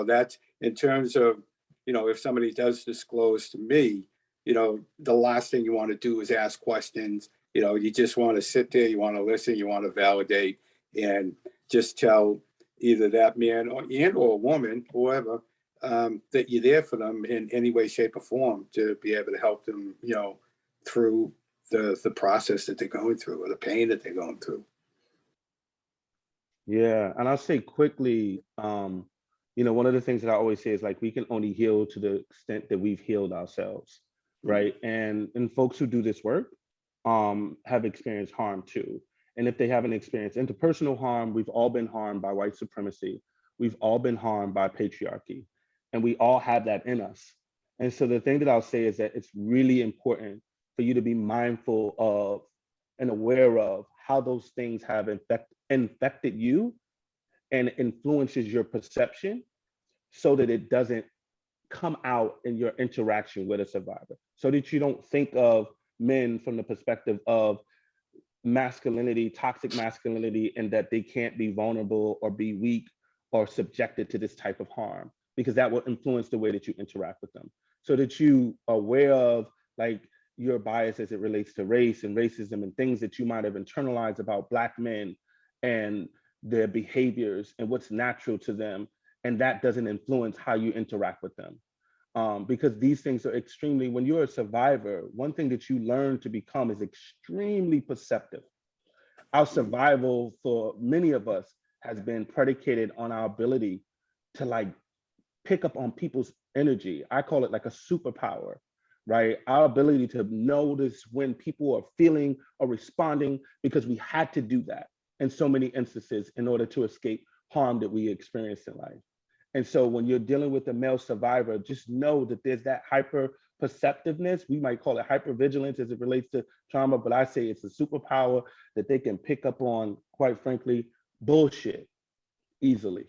[SPEAKER 3] that's in terms of if somebody does disclose to me, the last thing you want to do is ask questions. You just want to sit there, you want to listen, you want to validate, and just tell either that man or a woman, whoever, that you're there for them in any way, shape, or form to be able to help them, through the process that they're going through, or the pain that they're going through.
[SPEAKER 4] Yeah, and I'll say quickly, one of the things that I always say is like, we can only heal to the extent that we've healed ourselves, right? And folks who do this work have experienced harm too. And if they haven't experienced interpersonal harm, we've all been harmed by white supremacy. We've all been harmed by patriarchy. And we all have that in us. And so the thing that I'll say is that it's really important for you to be mindful of and aware of how those things have infected you and influences your perception so that it doesn't come out in your interaction with a survivor. So that you don't think of men from the perspective of masculinity, toxic masculinity, and that they can't be vulnerable or be weak or subjected to this type of harm, because that will influence the way that you interact with them. So that you are aware of like your bias as it relates to race and racism and things that you might have internalized about Black men and their behaviors and what's natural to them. And that doesn't influence how you interact with them. Because these things are extremely, when you're a survivor, one thing that you learn to become is extremely perceptive. Our survival for many of us has been predicated on our ability to like pick up on people's energy. I call it like a superpower, right? Our ability to notice when people are feeling or responding, because we had to do that in so many instances in order to escape harm that we experienced in life. And so when you're dealing with a male survivor, just know that there's that hyper perceptiveness. We might call it hypervigilance as it relates to trauma, but I say it's a superpower that they can pick up on, quite frankly, bullshit easily.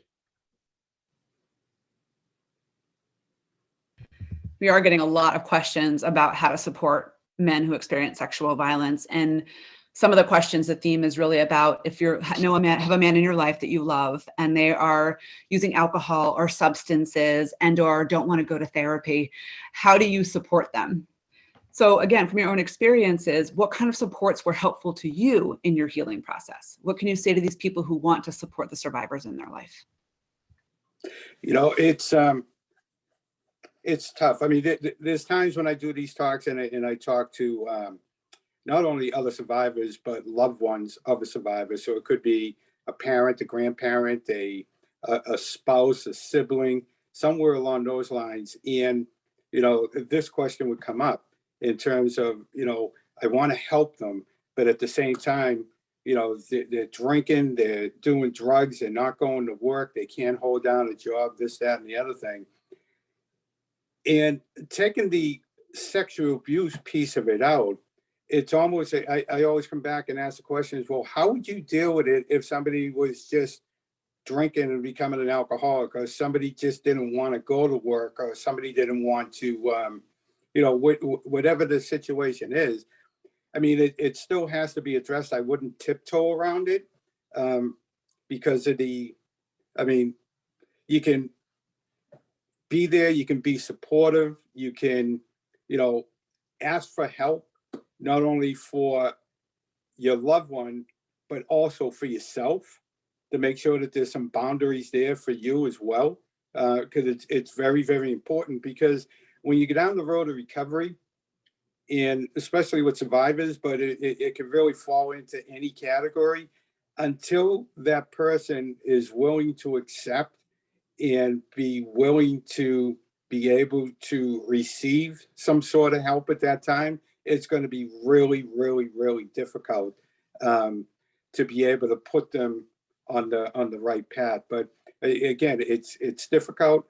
[SPEAKER 2] We are getting a lot of questions about how to support men who experience sexual violence. And some of the questions, the theme is really about if you have a man in your life that you love and they are using alcohol or substances and or don't want to go to therapy, how do you support them? So again, from your own experiences, what kind of supports were helpful to you in your healing process? What can you say to these people who want to support the survivors in their life?
[SPEAKER 3] You know, it's tough. I mean, there's times when I do these talks and I talk to not only other survivors, but loved ones of a survivor. So it could be a parent, a grandparent, a spouse, a sibling, somewhere along those lines. And, you know, this question would come up in terms of, you know, I want to help them, but at the same time, you know, they're drinking, they're doing drugs, they're not going to work, they can't hold down a job, this, that, and the other thing. And taking the sexual abuse piece of it out, it's almost, I always come back and ask the question is, well, how would you deal with it if somebody was just drinking and becoming an alcoholic, or somebody just didn't want to go to work, or somebody didn't want to, you know, whatever the situation is. I mean, it still has to be addressed. I wouldn't tiptoe around it because of I mean, you can be there, you can be supportive, you can, you know, ask for help, not only for your loved one, but also for yourself, to make sure that there's some boundaries there for you as well. Because it's very, very important, because when you get down the road of recovery, and especially with survivors, but it can really fall into any category, until that person is willing to accept and be willing to be able to receive some sort of help at that time, it's going to be really, really, really difficult to be able to put them on the right path. But again, it's difficult,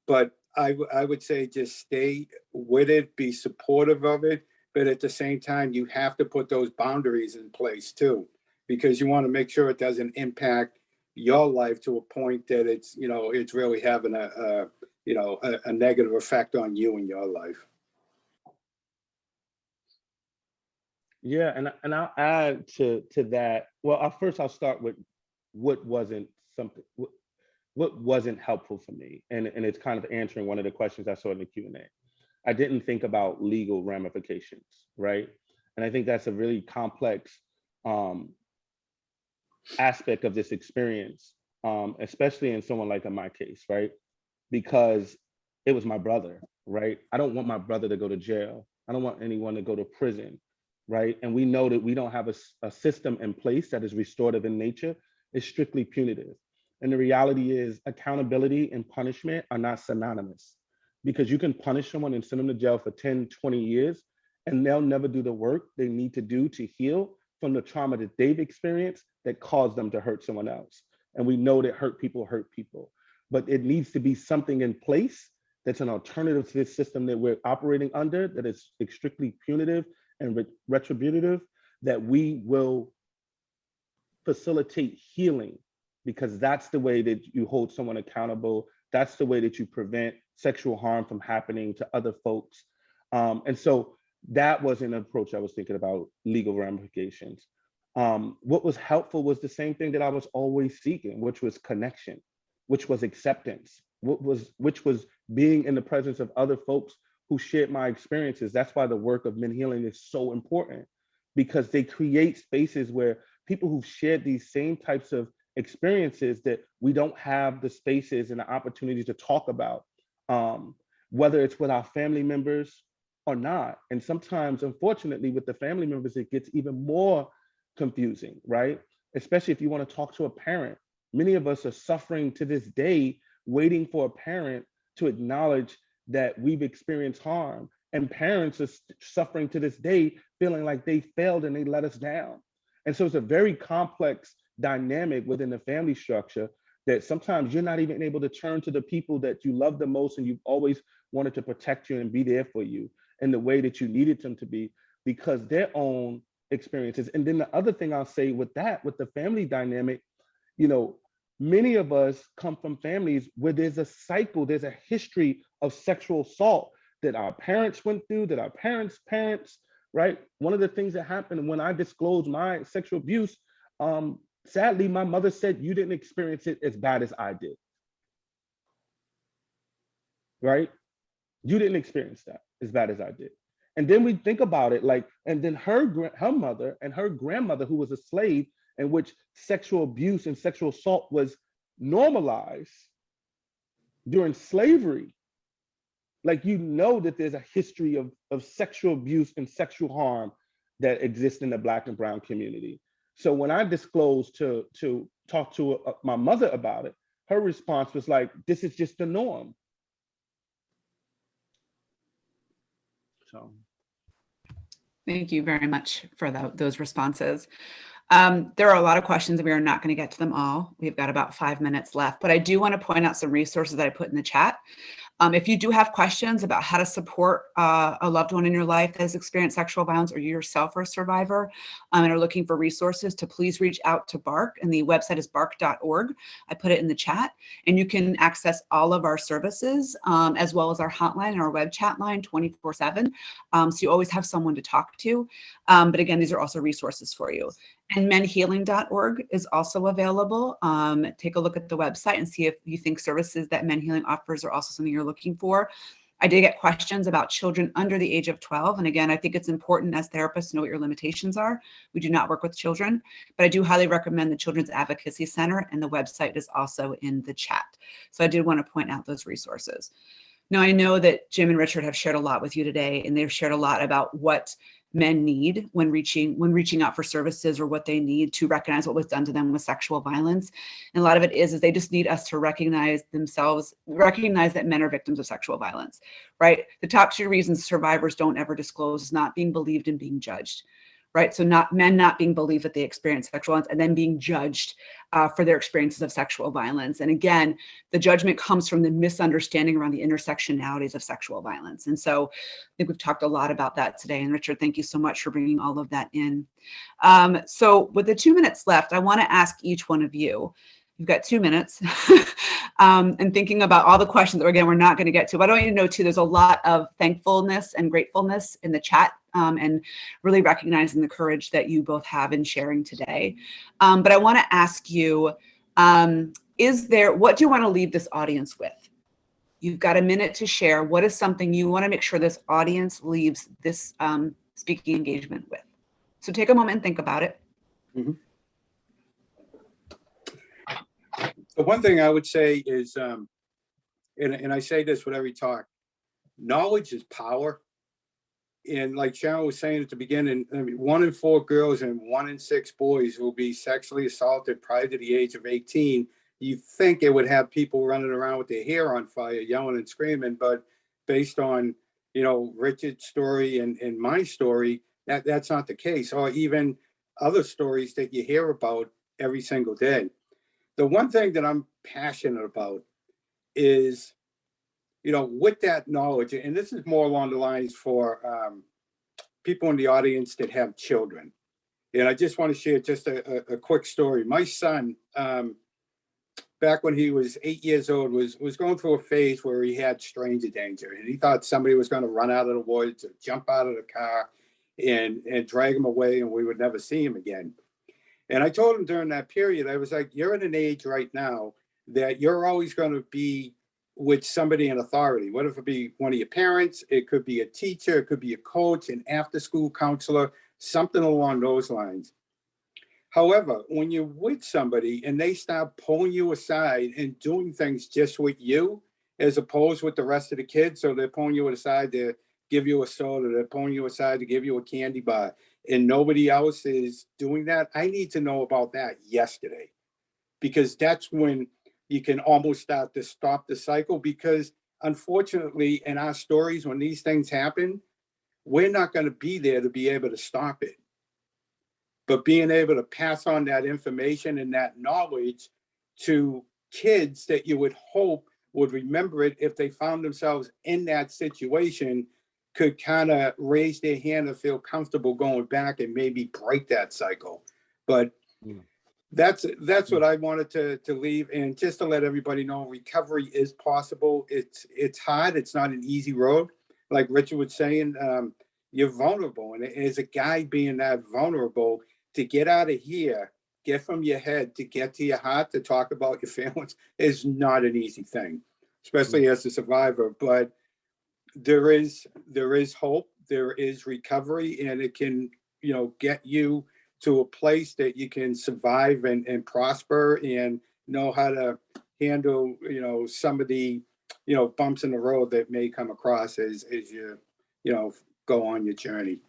[SPEAKER 3] but I would say just stay with it, be supportive of it. But at the same time, you have to put those boundaries in place too, because you want to make sure it doesn't impact your life to a point that it's, you know, it's really having a negative effect on you and your life.
[SPEAKER 4] Yeah, and I'll add to that. Well, I'll start with what wasn't helpful for me, and it's kind of answering one of the questions I saw in the Q&A. I didn't think about legal ramifications, right? And I think that's a really complex aspect of this experience, especially in someone like in my case, right? Because it was my brother, right? I don't want my brother to go to jail. I don't want anyone to go to prison, right? And we know that we don't have a system in place that is restorative in nature. It's strictly punitive. And the reality is accountability and punishment are not synonymous, because you can punish someone and send them to jail for 10, 20 years, and they'll never do the work they need to do to heal from the trauma that they've experienced that caused them to hurt someone else. And we know that hurt people. But it needs to be something in place that's an alternative to this system that we're operating under, that is strictly punitive and retributive, that we will facilitate healing, because that's the way that you hold someone accountable. That's the way that you prevent sexual harm from happening to other folks. And so that was an approach I was thinking about, legal ramifications. What was helpful was the same thing that I was always seeking, which was connection, which was acceptance, which was being in the presence of other folks who shared my experiences. That's why the work of MenHealing is so important, because they create spaces where people who've shared these same types of experiences that we don't have the spaces and the opportunities to talk about, whether it's with our family members or not. And sometimes, unfortunately, with the family members, it gets even more confusing, right? Especially if you want to talk to a parent. Many of us are suffering to this day, waiting for a parent to acknowledge that we've experienced harm. And parents are suffering to this day, feeling like they failed and they let us down. And so it's a very complex dynamic within the family structure that sometimes you're not even able to turn to the people that you love the most and you've always wanted to protect you and be there for you in the way that you needed them to be, because their own experiences. And then the other thing I'll say with that, with the family dynamic, you know, many of us come from families where there's a cycle, there's a history of sexual assault that our parents went through, that our parents' parents, right? One of the things that happened when I disclosed my sexual abuse, sadly, my mother said, you didn't experience it as bad as I did, right? You didn't experience that as bad as I did. And then we think about it like, and then her mother and her grandmother, who was a slave, in which sexual abuse and sexual assault was normalized during slavery. Like, you know that there's a history of sexual abuse and sexual harm that exists in the Black and Brown community. So when I disclosed to talk to my mother about it, her response was like, this is just the norm. So.
[SPEAKER 2] Thank you very much for those responses. There are a lot of questions and we are not going to get to them all. We've got about 5 minutes left, but I do want to point out some resources that I put in the chat. If you do have questions about how to support a loved one in your life that has experienced sexual violence, or you yourself are a survivor and are looking for resources, to please reach out to BARCC, and the website is barcc.org. I put it in the chat, and you can access all of our services as well as our hotline and our web chat line 24/7. So you always have someone to talk to. But again, these are also resources for you. And menhealing.org is also available. Take a look at the website and see if you think services that MenHealing offers are also something you're looking for. I did get questions about children under the age of 12. And again, I think it's important as therapists to know what your limitations are. We do not work with children, but I do highly recommend the Children's Advocacy Center, and the website is also in the chat. So I did want to point out those resources. Now, I know that Jim and Richard have shared a lot with you today, and they've shared a lot about what men need when reaching out for services, or what they need to recognize what was done to them with sexual violence. And a lot of it is they just need us to recognize that men are victims of sexual violence, right? The top 2 reasons survivors don't ever disclose is not being believed and being judged, right? So men not being believed that they experience sexual violence, and then being judged for their experiences of sexual violence. And again, the judgment comes from the misunderstanding around the intersectionalities of sexual violence. And so I think we've talked a lot about that today. And Richard, thank you so much for bringing all of that in. So with the 2 minutes left, I want to ask each one of you, you've got 2 minutes, and thinking about all the questions that, again, we're not going to get to. But I want you to know, too, there's a lot of thankfulness and gratefulness in the chat, and really recognizing the courage that you both have in sharing today. But I want to ask you, what do you want to leave this audience with? You've got a minute to share. What is something you want to make sure this audience leaves this speaking engagement with? So take a moment and think about it.
[SPEAKER 3] Mm-hmm. The one thing I would say is, and I say this with every talk, knowledge is power. And like Sharon was saying at the beginning, I mean, 1 in 4 girls and 1 in 6 boys will be sexually assaulted prior to the age of 18. You think it would have people running around with their hair on fire, yelling and screaming, but based on, you know, Richard's story and my story, that's not the case. Or even other stories that you hear about every single day. The one thing that I'm passionate about is, with that knowledge, and this is more along the lines for people in the audience that have children. And I just want to share just a quick story. My son, back when he was 8 years old, was going through a phase where he had stranger danger, and he thought somebody was going to run out of the woods or jump out of the car and drag him away, and we would never see him again. And I told him during that period, I was like, you're at an age right now that you're always going to be with somebody in authority, whether it be one of your parents, it could be a teacher, it could be a coach, an after-school counselor, something along those lines. However, when you're with somebody and they start pulling you aside and doing things just with you, as opposed with the rest of the kids, so they're pulling you aside to give you a soda, they're pulling you aside to give you a candy bar, and nobody else is doing that, I need to know about that yesterday, because that's when you can almost start to stop the cycle. Because unfortunately, in our stories, when these things happen, we're not going to be there to be able to stop it. But being able to pass on that information and that knowledge to kids that you would hope would remember it if they found themselves in that situation, could kind of raise their hand and feel comfortable going back and maybe break that cycle. But that's what I wanted to leave, and just to let everybody know, recovery is possible. It's hard. It's not an easy road. Like Richard was saying, you're vulnerable, and as a guy being that vulnerable, to get out of here, get from your head to get to your heart to talk about your feelings is not an easy thing, especially as a survivor. But there is hope, there is recovery, and it can get you to a place that you can survive and prosper and know how to handle some of the bumps in the road that may come across as you go on your journey.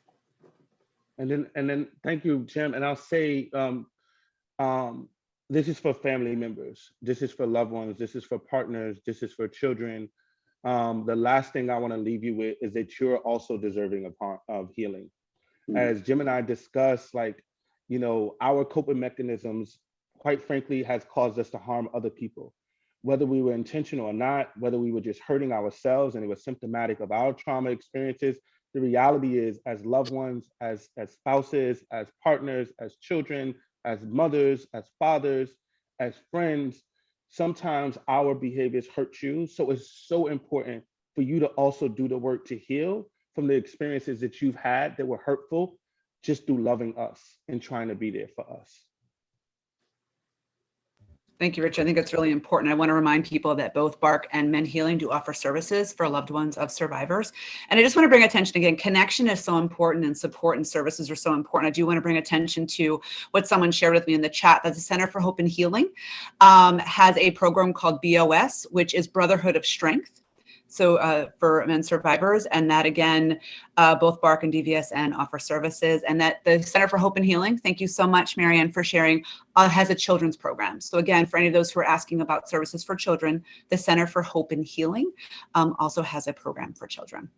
[SPEAKER 4] And then thank you, Jim. And I'll say this is for family members, this is for loved ones, this is for partners, this is for children. The last thing I want to leave you with is that you're also deserving of healing. As Jim and I discussed, our coping mechanisms, quite frankly, has caused us to harm other people, whether we were intentional or not, whether we were just hurting ourselves and it was symptomatic of our trauma experiences. The reality is, as loved ones, as spouses, as partners, as children, as mothers, as fathers, as friends, sometimes our behaviors hurt you. So it's so important for you to also do the work to heal from the experiences that you've had that were hurtful, just through loving us and trying to be there for us.
[SPEAKER 2] Thank you, Rich. I think it's really important. I want to remind people that both BARCC and MenHealing do offer services for loved ones of survivors. And I just want to bring attention again, connection is so important, and support and services are so important. I do want to bring attention to what someone shared with me in the chat, that the Center for Hope and Healing has a program called BOS, which is Brotherhood of Strength. So for men survivors, and that again, both BARCC and DVSN offer services, and that the Center for Hope and Healing, thank you so much, Marianne, for sharing, has a children's program. So again, for any of those who are asking about services for children, the Center for Hope and Healing also has a program for children.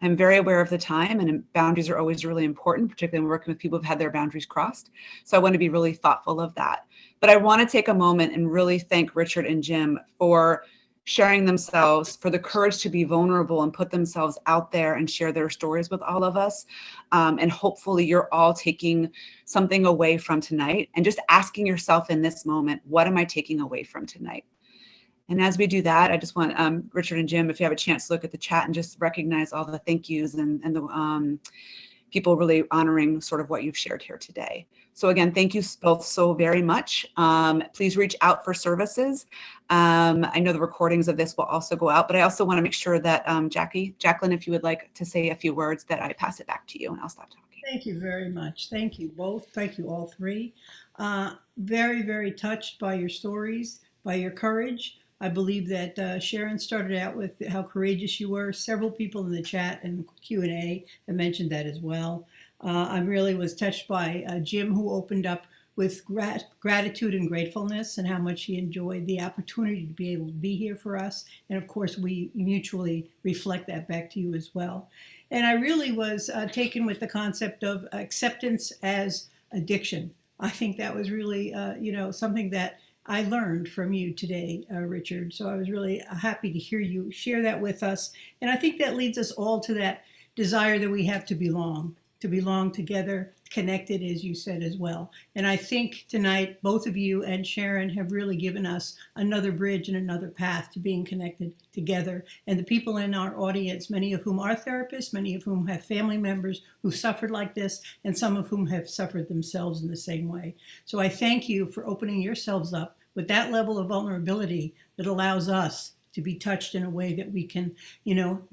[SPEAKER 2] I'm very aware of the time, and boundaries are always really important, particularly when working with people who've had their boundaries crossed. So I want to be really thoughtful of that. But I want to take a moment and really thank Richard and Jim for sharing themselves, for the courage to be vulnerable and put themselves out there and share their stories with all of us. And hopefully you're all taking something away from tonight, and just asking yourself in this moment, what am I taking away from tonight? And as we do that, I just want Richard and Jim, if you have a chance to look at the chat and just recognize all the thank yous and the people really honoring sort of what you've shared here today. So again, thank you both so very much. Please reach out for services. I know the recordings of this will also go out, but I also want to make sure that Jacqueline, if you would like to say a few words, that I pass it back to you, and I'll stop talking.
[SPEAKER 1] Thank you very much. Thank you both. Thank you all three. Very, very touched by your stories, by your courage. I believe that Sharon started out with how courageous you were. Several people in the chat and Q&A have mentioned that as well. I really was touched by Jim, who opened up with gratitude and gratefulness, and how much he enjoyed the opportunity to be able to be here for us. And of course, we mutually reflect that back to you as well. And I really was taken with the concept of acceptance as addiction. I think that was really, something that I learned from you today, Richard. So I was really happy to hear you share that with us. And I think that leads us all to that desire that we have to belong together, connected, as you said as well. And I think tonight, both of you and Sharon have really given us another bridge and another path to being connected together. And the people in our audience, many of whom are therapists, many of whom have family members who suffered like this, and some of whom have suffered themselves in the same way. So I thank you for opening yourselves up with that level of vulnerability that allows us to be touched in a way that we can,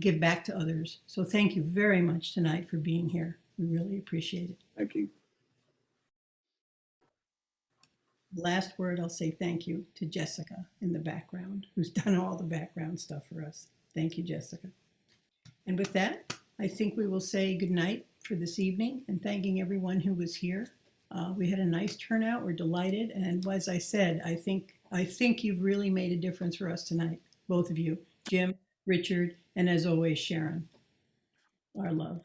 [SPEAKER 1] give back to others. So thank you very much tonight for being here. We really appreciate it.
[SPEAKER 3] Thank you.
[SPEAKER 1] Last word, I'll say thank you to Jessica in the background, who's done all the background stuff for us. Thank you, Jessica. And with that, I think we will say good night for this evening and thanking everyone who was here. We had a nice turnout. We're delighted. And as I said, I think you've really made a difference for us tonight, both of you, Jim, Richard, and as always, Sharon. Our love.